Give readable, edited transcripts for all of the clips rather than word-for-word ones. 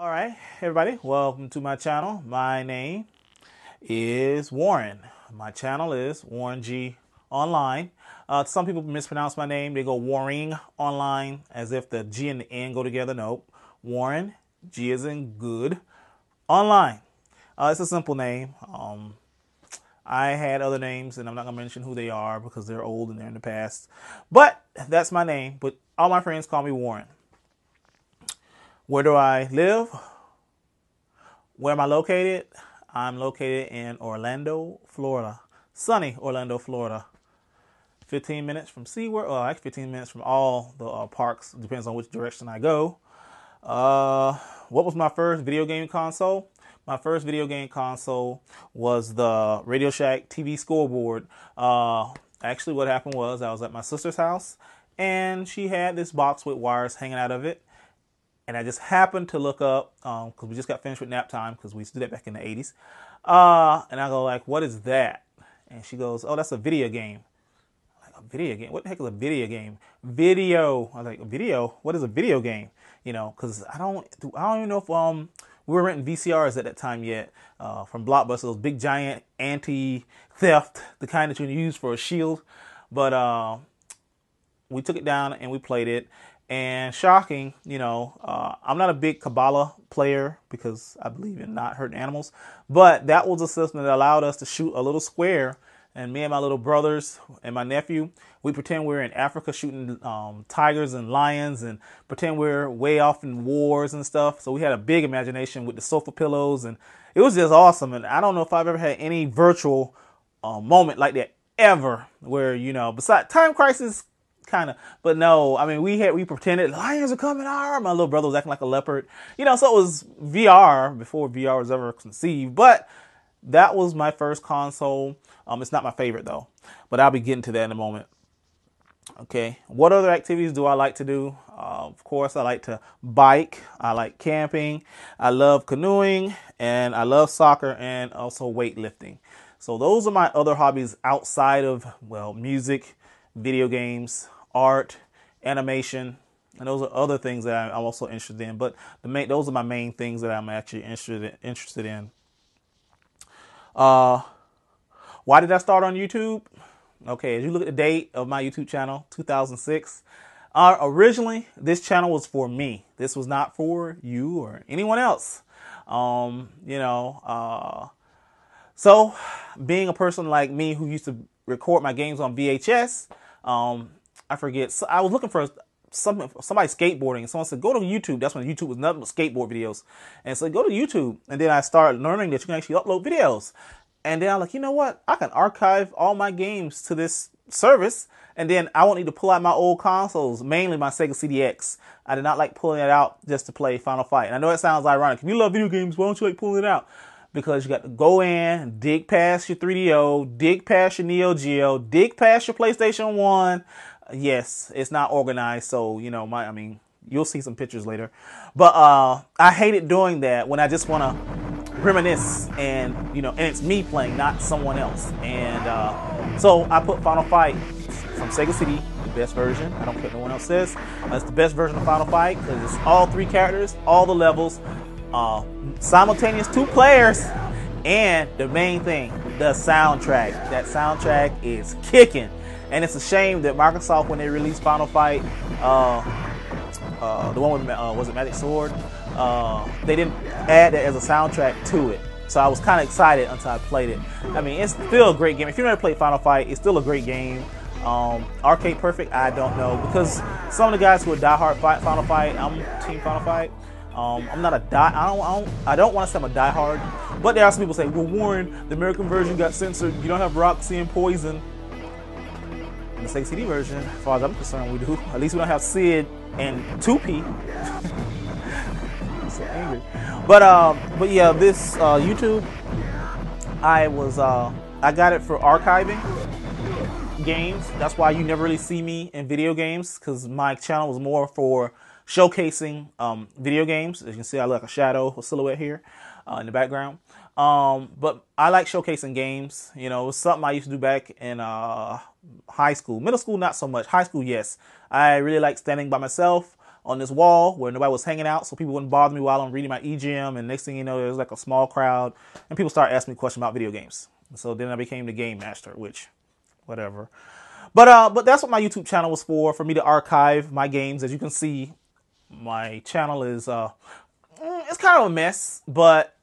All right, everybody, welcome to my channel. My name is Warren. My channel is Warreng Online. Some people mispronounce my name. They go Warreng Online as if the G and the N go together. Nope. Warren, G as in good, online. It's a simple name. I had other names, and I'm not going to mention who they are because they're old and they're in the past. But that's my name. But all my friends call me Warren. Where do I live? Where am I located? I'm located in Orlando, Florida. Sunny Orlando, Florida. 15 minutes from SeaWorld. Well, actually 15 minutes from all the parks. Depends on which direction I go. What was my first video game console? My first video game console was the RadioShack TV Scoreboard. Actually, what happened was I was at my sister's house, and she had this box with wires hanging out of it. And I just happened to look up, because we just got finished with nap time, because we used to do that back in the 80s. And I go like, what is that? And she goes, oh, that's a video game. I'm like, a video game? What the heck is a video game? Video. I was like, a video? What is a video game? You know, because I don't even know if we were renting VCRs at that time yet, from Blockbuster, those big giant anti-theft, the kind that you use for a shield. But we took it down and we played it. And shocking, you know, I'm not a big Cabala player because I believe in not hurting animals. But that was a system that allowed us to shoot a little square. And me and my little brothers and my nephew, we pretend we're in Africa shooting tigers and lions and pretend we're way off in wars and stuff. So we had a big imagination with the sofa pillows. And it was just awesome. And I don't know if I've ever had any virtual moment like that ever where, you know, besides Time Crisis, kind of, but no, I mean, we pretended lions are coming. My little brother was acting like a leopard, you know, so it was VR before VR was ever conceived. But that was my first console. It's not my favorite though, but I'll be getting to that in a moment. Okay, what other activities do I like to do? Of course, I like to bike. I like camping. I love canoeing, and I love soccer and also weightlifting. So those are my other hobbies outside of, well, music, video games, art, animation, and those are other things that I'm also interested in. But those are my main things that I'm actually interested in. Why did I start on YouTube? Okay, as you look at the date of my YouTube channel, 2006. Originally, this channel was for me. This was not for you or anyone else. So being a person like me who used to record my games on VHS, I forget. So I was looking for somebody skateboarding, and someone said, go to YouTube. That's when YouTube was nothing but skateboard videos. And so go to YouTube. And then I started learning that you can actually upload videos. And then I'm like, you know what? I can archive all my games to this service. And then I won't need to pull out my old consoles, mainly my Sega CDX. I did not like pulling it out just to play Final Fight. And I know it sounds ironic. If you love video games, why don't you like pulling it out? Because you got to go in, dig past your 3DO, dig past your Neo Geo, dig past your PlayStation 1. Yes, it's not organized, so, you know, you'll see some pictures later. But I hated doing that when I just want to reminisce and, you know, and it's me playing, not someone else. And so I put Final Fight from Sega CD, the best version. I don't care what no one else says. It's the best version of Final Fight because it's all 3 characters, all the levels, simultaneous 2 players, and the main thing, the soundtrack. That soundtrack is kicking. And it's a shame that Microsoft, when they released Final Fight, the one with, was it Magic Sword? They didn't add that as a soundtrack to it. So I was kind of excited until I played it. I mean, it's still a great game. If you've never played Final Fight, it's still a great game. Arcade perfect, I don't know. Because some of the guys who are diehard Final Fight, I'm Team Final Fight. I'm not a I don't want to say I'm a diehard, but there are some people say, well, Warren, the American version got censored. You don't have Roxy and Poison. In the Sega CD version, as far as I'm concerned, we do. At least we don't have Sid and 2P. I'm so angry. But yeah, this YouTube, I got it for archiving games. That's why you never really see me in video games, because my channel was more for showcasing video games. As you can see, I look like a shadow, a silhouette here in the background. But I like showcasing games. You know, it was something I used to do back in high school. Middle school, not so much. High school, yes. I really like standing by myself, on this wall where nobody was hanging out, so people wouldn't bother me while I'm reading my EGM. And next thing you know, there's like a small crowd, and people start asking me questions about video games. So then I became the game master, which, whatever. But that's what my YouTube channel was for me to archive my games. As you can see, my channel is it's kind of a mess, but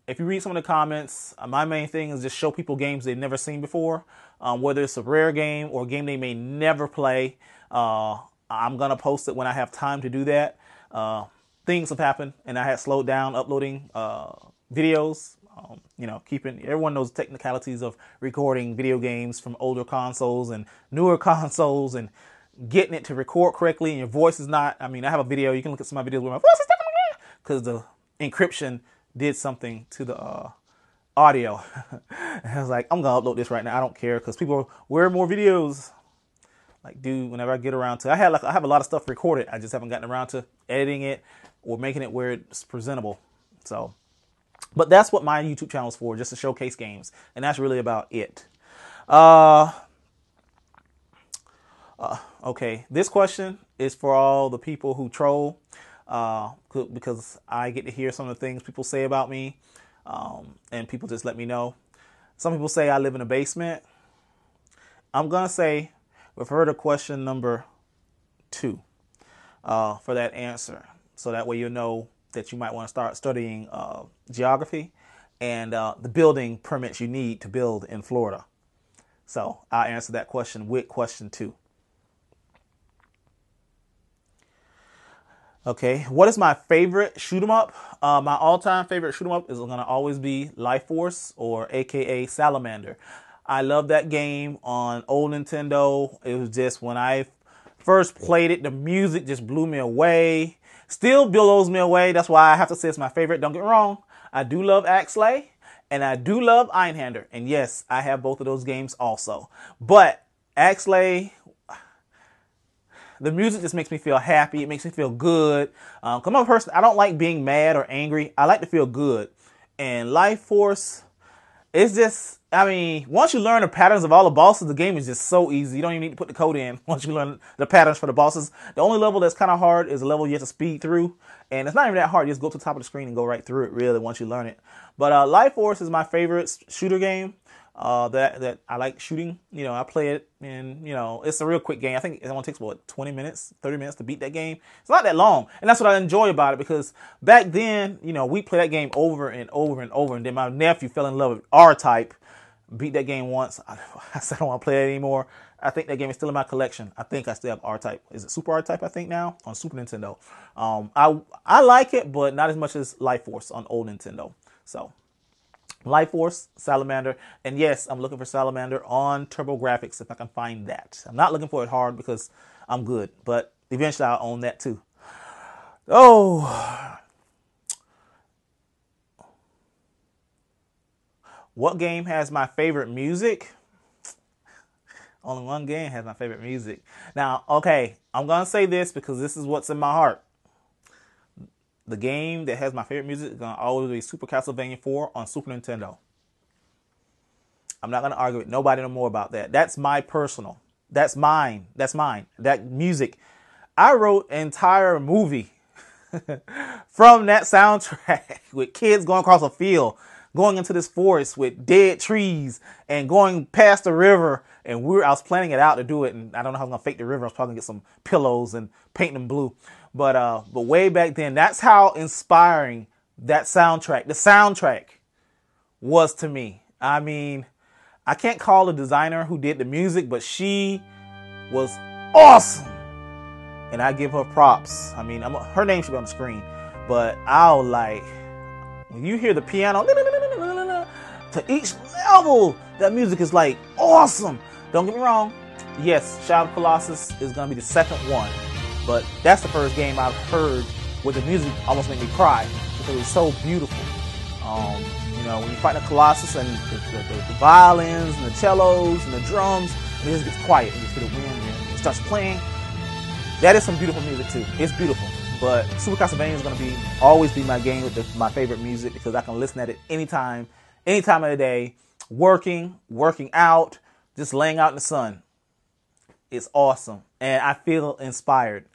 if you read some of the comments, my main thing is just show people games they've never seen before, whether it's a rare game or a game they may never play. I'm going to post it when I have time to do that. Things have happened, and I had slowed down uploading videos. Everyone knows the technicalities of recording video games from older consoles and newer consoles and getting it to record correctly, and your voice is not. I have a video. You can look at some of my videos where my voice is because the encryption did something to the audio. And I was like, I'm going to upload this right now. I don't care because people where more videos. Like, dude, whenever I get around to, I have a lot of stuff recorded. I just haven't gotten around to editing it or making it where it's presentable. So, but that's what my YouTube channel is for, just to showcase games. And that's really about it. Okay, this question is for all the people who troll, because I get to hear some of the things people say about me, and people just let me know. Some people say I live in a basement. I'm going to say, refer to question number 2 for that answer. So that way you'll know that you might want to start studying geography and the building permits you need to build in Florida. So I'll answer that question with question 2. Okay, what is my favorite shoot 'em up? My all-time favorite shoot 'em up is going to always be Life Force, or AKA Salamander. I love that game on old Nintendo. It was just, when I first played it, the music just blew me away. Still blows me away. That's why I have to say it's my favorite. Don't get me wrong. I do love Axlay, and I do love Einhander. And yes, I have both of those games also. But Axlay, the music just makes me feel happy. It makes me feel good. I'm a person, I don't like being mad or angry. I like to feel good. And Life Force, it's just, once you learn the patterns of all the bosses, the game is just so easy. You don't even need to put the code in once you learn the patterns for the bosses. The only level that's kind of hard is a level you have to speed through. And it's not even that hard. You just go to the top of the screen and go right through it, really, once you learn it. But Life Force is my favorite shooter game. That I like shooting. I play it, and it's a real quick game. I think it only takes 20 minutes, 30 minutes to beat that game. It's not that long, and that's what I enjoy about it, because back then, we play that game over and over and over. And then my nephew fell in love with R-Type, beat that game once. I said I don't want to play it anymore. I think that game is still in my collection. I think I still have R-Type. Is it Super R-Type? I think now on Super Nintendo. I like it, but not as much as Life Force on old Nintendo. So. Life Force, Salamander, and yes, I'm looking for Salamander on TurboGrafx if I can find that. I'm not looking for it hard because I'm good, but eventually I'll own that too. Oh, what game has my favorite music? Only one game has my favorite music. Now, okay, I'm going to say this because this is what's in my heart. The game that has my favorite music is going to always be Super Castlevania 4 on Super Nintendo. I'm not going to argue with nobody no more about that. That's my personal. That's mine. That's mine. That music. I wrote an entire movie from that soundtrack with kids going across a field, going into this forest with dead trees and going past the river. And I was planning it out to do it. And I don't know how I was going to fake the river. I was probably going to get some pillows and paint them blue. But way back then, that's how inspiring that soundtrack, the soundtrack, was to me. I can't call the designer who did the music, but she was awesome. And I give her props. Her name should be on the screen. But when you hear the piano, to each level, that music is awesome. Don't get me wrong. Yes, Shadow of Colossus is going to be the second one. But that's the first game I've heard where the music almost made me cry because it was so beautiful. When you fight the Colossus and the violins and the cellos and the drums, and it just gets quiet and you just hear the wind and it starts playing. That is some beautiful music too. It's beautiful. But Super Castlevania is going to always be my game with my favorite music because I can listen at it anytime of the day, working out, just laying out in the sun. It's awesome. And I feel inspired.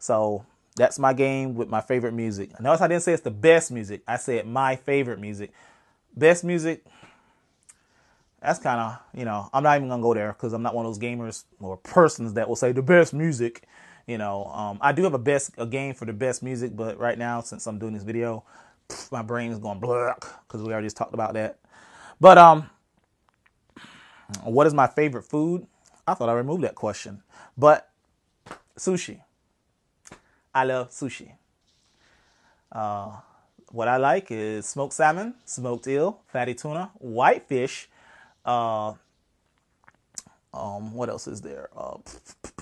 So that's my game with my favorite music. Notice I didn't say it's the best music. I said my favorite music. Best music, that's kind of, I'm not even going to go there because I'm not one of those gamers or persons that will say the best music. I do have a game for the best music, but right now, since I'm doing this video, my brain is going black because we already just talked about that. But what is my favorite food? I thought I removed that question. But sushi. I love sushi. What I like is smoked salmon, smoked eel, fatty tuna, whitefish. What else is there?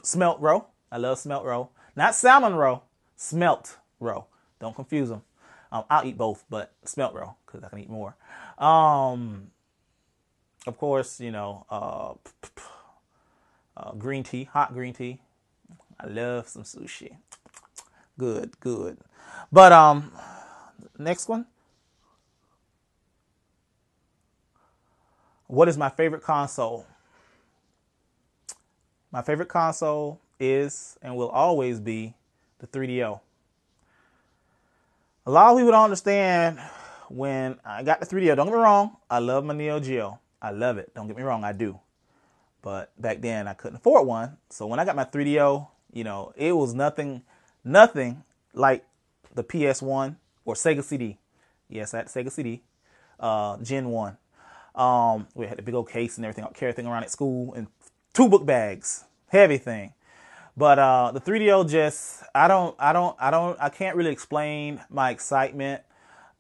Smelt roe. I love smelt roe. Not salmon roe, smelt roe. Don't confuse them. I'll eat both, but smelt roe because I can eat more. Of course, green tea, hot green tea. I love some sushi. Good, good. But next one. What is my favorite console? My favorite console is and will always be the 3DO. A lot of people don't understand when I got the 3DO. Don't get me wrong. I love my Neo Geo. I love it. Don't get me wrong. I do. But back then I couldn't afford one. So when I got my 3DO, it was nothing like the PS1 or Sega CD. Yes, I had Sega CD, Gen 1. We had the big old case and everything, carry everything around at school and 2 book bags, heavy thing. But the 3DO just, I can't really explain my excitement.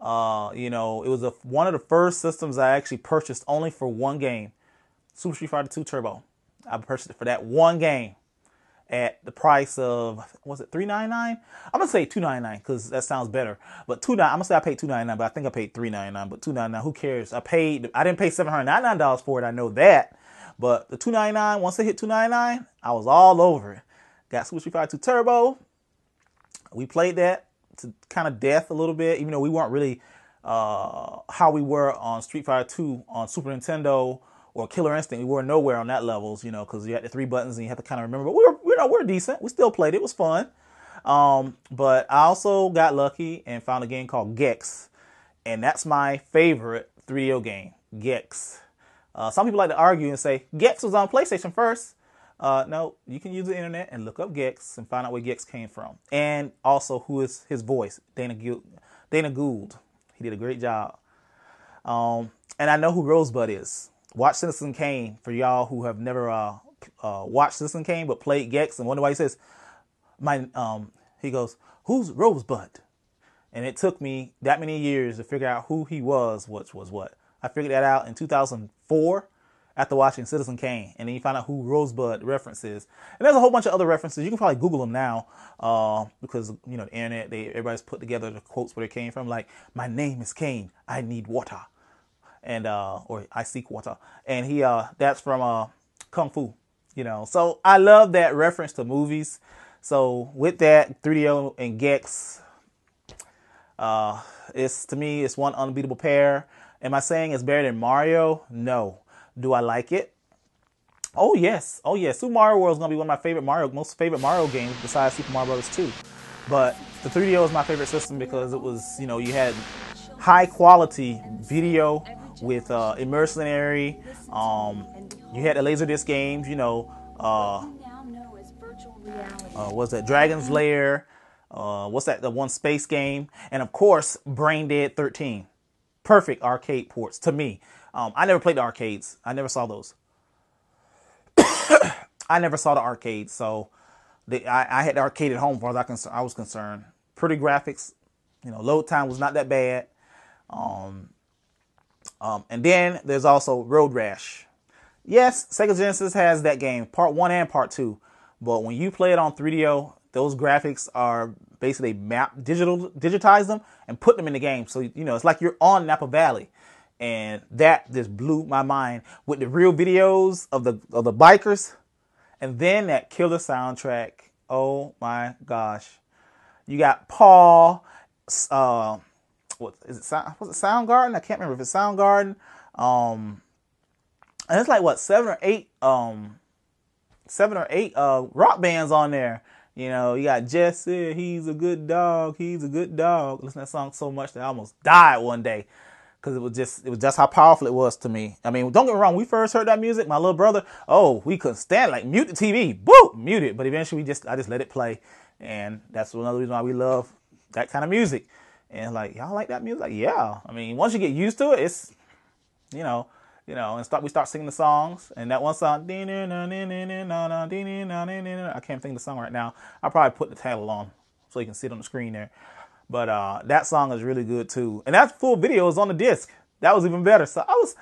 It was one of the first systems I actually purchased only for one game, Super Street Fighter 2 Turbo. I purchased it for that one game at the price of, was it $3.99? I'm gonna say $2.99 because that sounds better. But I'm gonna say I paid $2.99, but I think I paid $3.99. But $2.99, who cares? I didn't pay $799 for it. I know that. But the $2.99, once it hit $2.99, I was all over it. Got Super Street Fighter 2 Turbo. We played that to kind of death a little bit, even though we weren't really how we were on Street Fighter 2 on Super Nintendo or Killer Instinct. We were nowhere on that levels, because you had the 3 buttons and you had to kind of remember. But we're decent. We still played it. It was fun. But I also got lucky and found a game called Gex, and that's my favorite 3DO game, Gex. Some people like to argue and say Gex was on PlayStation first. No, you can use the internet and look up Gex and find out where Gex came from. And also who is his voice, Dana Gould. He did a great job. And I know who Rosebud is. Watch Citizen Kane for y'all who have never watched Citizen Kane but played Gex and wonder why he says, he goes, who's Rosebud? And it took me that many years to figure out who he was, which was what. I figured that out in 2004. After watching Citizen Kane, and then you find out who Rosebud reference is. And there's a whole bunch of other references. You can probably Google them now because, the internet, everybody's put together the quotes where they came from. Like, my name is Kane. I need water. And, or I seek water. And that's from Kung Fu, So I love that reference to movies. So with that, 3DO and Gex, to me, it's one unbeatable pair. Am I saying it's better than Mario? No. Do I like it? Oh yes. Super Mario World is gonna be one of my most favorite Mario games besides Super Mario Bros. 2. But the 3DO is my favorite system because it was, you had high quality video with immersionary. You had the Laserdisc games. What's that? Dragon's Lair. What's that? The one space game, and of course, Brain Dead 13. Perfect arcade ports to me. I never played the arcades. I never saw those. I never saw the arcades, so I had the arcade at home as far as I was concerned. Pretty graphics, load time was not that bad. And then there's also Road Rash. Yes, Sega Genesis has that game, part 1 and part 2. But when you play it on 3DO, those graphics are basically digitize them and put them in the game. So, it's like you're on Napa Valley. And that just blew my mind with the real videos of the bikers. And then that killer soundtrack. Oh my gosh. You got Paul, what is it? Was it Soundgarden? I can't remember if it's Soundgarden. And it's like 7 or 8 rock bands on there. You know, you got Jesse, he's a good dog, he's a good dog. Listen to that song so much that I almost died one day. Because it was just how powerful it was to me. I mean, don't get me wrong. When we first heard that music, my little brother, we couldn't stand it. Like, mute the TV. Woo! Mute it. But eventually I just let it play. And that's another reason why we love that kind of music. And like, y'all like that music? Like, yeah. I mean, once you get used to it, it's, and we start singing the songs. And that one song, I can't think of the song right now. I'll probably put the title on so you can see it on the screen there. But that song is really good too. And that full video is on the disc. That was even better. So I was,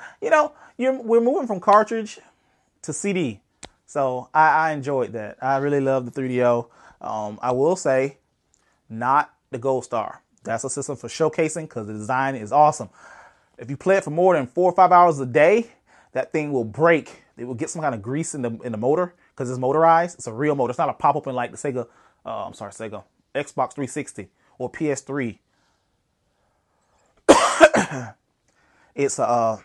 we're moving from cartridge to CD. So I enjoyed that. I really love the 3DO. I will say, not the Gold Star. That's a system for showcasing because the design is awesome. If you play it for more than 4 or 5 hours a day, that thing will break. It will get some kind of grease in the motor because it's motorized. It's a real motor. It's not a pop-up in like the Sega, Xbox 360 or PS3. It's a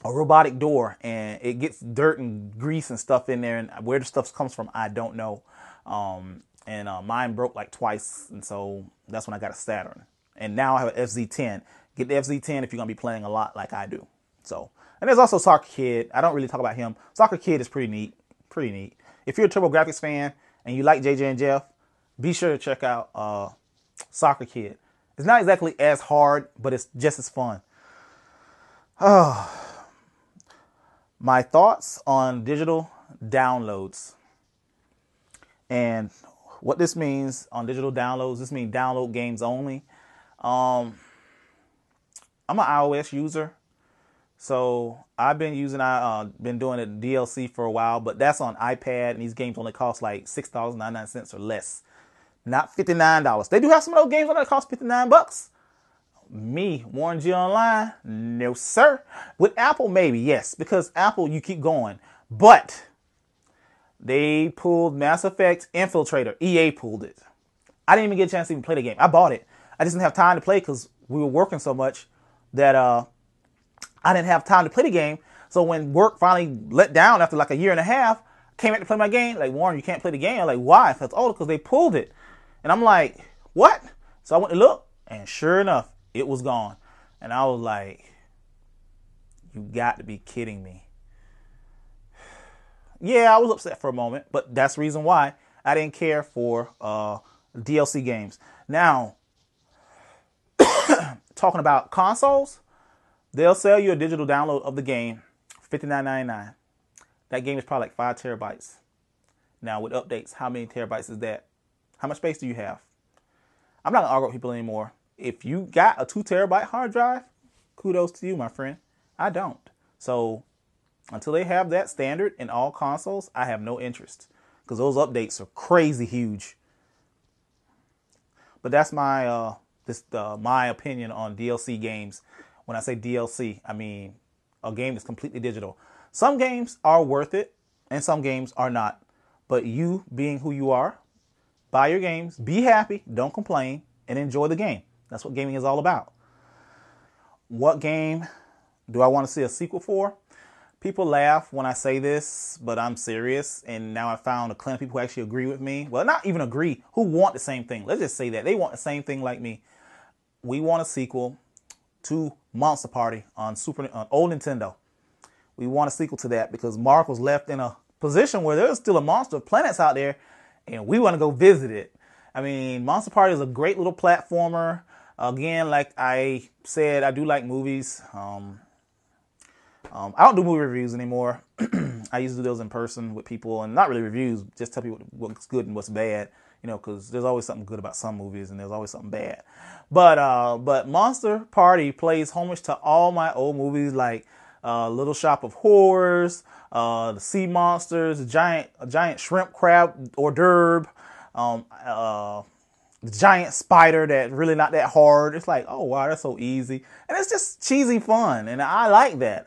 robotic door, and it gets dirt and grease and stuff in there, and where the stuff comes from, I don't know. Mine broke like twice, and so that's when I got a Saturn. And now I have an FZ10. Get the FZ10 if you're going to be playing a lot like I do. So, and there's also Soccer Kid. I don't really talk about him. Soccer Kid is pretty neat. Pretty neat. If you're a TurboGrafx fan and you like JJ and Jeff, be sure to check out Soccer Kid. It's not exactly as hard, but it's just as fun. My thoughts on digital downloads. And what this means on digital downloads, this means download games only. I'm an iOS user, so I've been doing it DLC for a while, but that's on iPad, and these games only cost like $6.99 or less, not $59. They do have some of those games that cost $59. Me, Warreng Online, no sir. With Apple, maybe yes, because Apple you keep going, but they pulled Mass Effect Infiltrator. EA pulled it. I didn't even get a chance to even play the game. I bought it. I just didn't have time to play because we were working so much that I didn't have time to play the game. So when work finally let down after like a year and a half, I came back to play my game. Like, Warren, you can't play the game. I'm like, why? Because they pulled it. And I'm like, what? So I went to look, and sure enough, it was gone. And I was like, you got to be kidding me. Yeah, I was upset for a moment, but that's the reason why I didn't care for DLC games. Now, talking about consoles, they'll sell you a digital download of the game for $59.99. That game is probably like 5 terabytes. Now, with updates, how many terabytes is that? How much space do you have? I'm not going to argue with people anymore. If you got a 2 terabyte hard drive, kudos to you, my friend. I don't. So until they have that standard in all consoles, I have no interest because those updates are crazy huge. But that's my my opinion on DLC games. When I say DLC, I mean a game that's completely digital. Some games are worth it, and some games are not. But you, being who you are, buy your games, be happy, don't complain, and enjoy the game. That's what gaming is all about. What game do I want to see a sequel for? People laugh when I say this, but I'm serious. And now I found a clan of people who actually agree with me. Well, not even agree, who want the same thing. Let's just say that. They want the same thing like me. We want a sequel to Monster Party on old Nintendo. We want a sequel to that because Mark was left in a position where there's still a monster of planets out there, and we want to go visit it. I mean, Monster Party is a great little platformer. Again, like I said, I do like movies. I don't do movie reviews anymore. I used to do those in person with people, and not really reviews, just tell people what's good and what's bad, because there's always something good about some movies and there's always something bad. But Monster Party plays homage to all my old movies like Little Shop of Horrors, the Sea Monsters, a giant shrimp crab hors d'oeuvre, the giant spider that really not that hard. It's like, oh wow, that's so easy. And it's just cheesy fun. And I like that.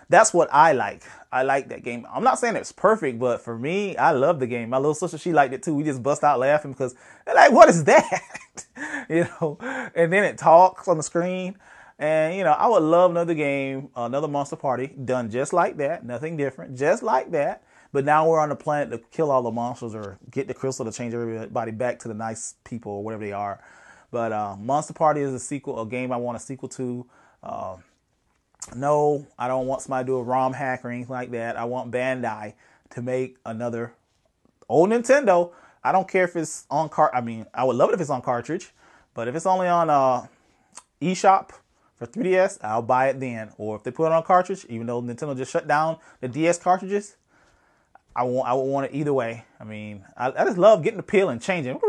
That's what I like. I like that game. I'm not saying it's perfect, but for me, I love the game. My little sister, she liked it too. We just bust out laughing because they're like, what is that? And then it talks on the screen. And, I would love another game, another Monster Party done just like that. Nothing different. Just like that. But now we're on the planet to kill all the monsters or get the crystal to change everybody back to the nice people or whatever they are. But Monster Party is a sequel, a game I want a sequel to. No, I don't want somebody to do a ROM hack or anything like that. I want Bandai to make another old Nintendo. I don't care if it's on I mean, I would love it if it's on cartridge, but if it's only on eShop for 3DS, I'll buy it then. Or if they put it on cartridge, even though Nintendo just shut down the DS cartridges, I would want it either way. I mean, I just love getting the pill and changing.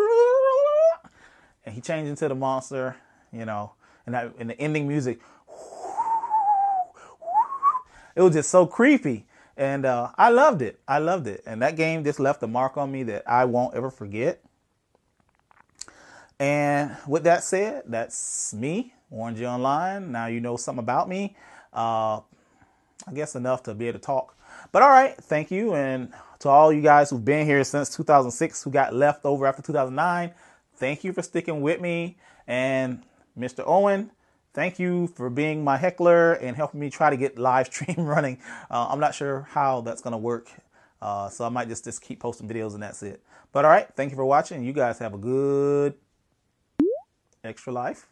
And he changed into the monster, you know, and the ending music. It was just so creepy. And I loved it. I loved it. And that game just left a mark on me that I won't ever forget. And with that said, that's me, Warreng Online. Now you know something about me. I guess enough to be able to talk. But all right, thank you. And to all you guys who've been here since 2006, who got left over after 2009, thank you for sticking with me. And Mr. Owen, thank you for being my heckler and helping me try to get live stream running. I'm not sure how that's going to work. So I might just keep posting videos and that's it. But all right, thank you for watching. You guys have a good extra life.